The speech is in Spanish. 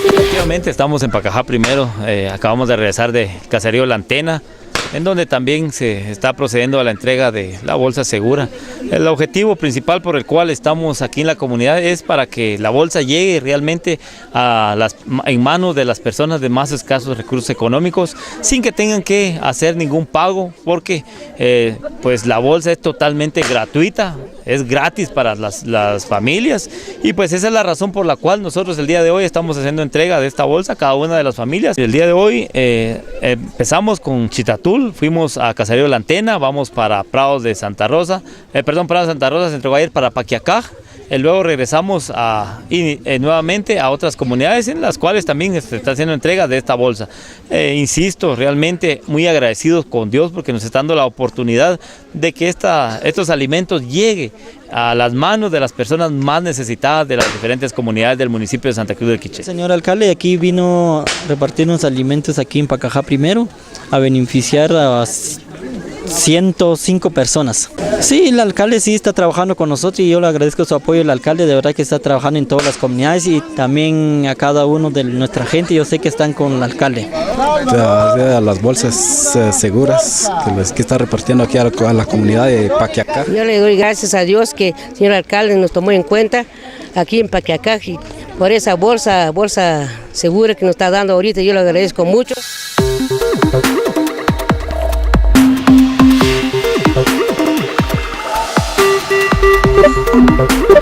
Efectivamente, estamos en Pacajá primero, acabamos de regresar de caserío La Antena, en donde también se está procediendo a la entrega de la bolsa segura. El objetivo principal por el cual estamos aquí en la comunidad es para que la bolsa llegue realmente en manos de las personas de más escasos recursos económicos, sin que tengan que hacer ningún pago, porque pues la bolsa es totalmente gratuita, es gratis para las familias, y pues esa es la razón por la cual nosotros el día de hoy estamos haciendo entrega de esta bolsa a cada una de las familias. El día de hoy empezamos con Chitatul, fuimos a Caserío La Antena, vamos para Prados de Santa Rosa, Prados de Santa Rosa se entregó ayer para Paquiacaj. Luego regresamos nuevamente a otras comunidades en las cuales también se está haciendo entrega de esta bolsa. Insisto, realmente muy agradecidos con Dios porque nos está dando la oportunidad de que estos alimentos lleguen a las manos de las personas más necesitadas de las diferentes comunidades del municipio de Santa Cruz del Quiché. Señor alcalde, aquí vino a repartir unos alimentos aquí en Pacajá primero, a beneficiar a 105 personas. Sí, el alcalde sí está trabajando con nosotros y yo le agradezco su apoyo al alcalde, de verdad que está trabajando en todas las comunidades y también a cada uno de nuestra gente, yo sé que están con el alcalde. Las bolsas seguras que está repartiendo aquí a la comunidad de Paquiacá. Yo le doy gracias a Dios que el señor alcalde nos tomó en cuenta aquí en Paquiacá y por esa bolsa segura que nos está dando ahorita, yo le agradezco mucho. Thank you.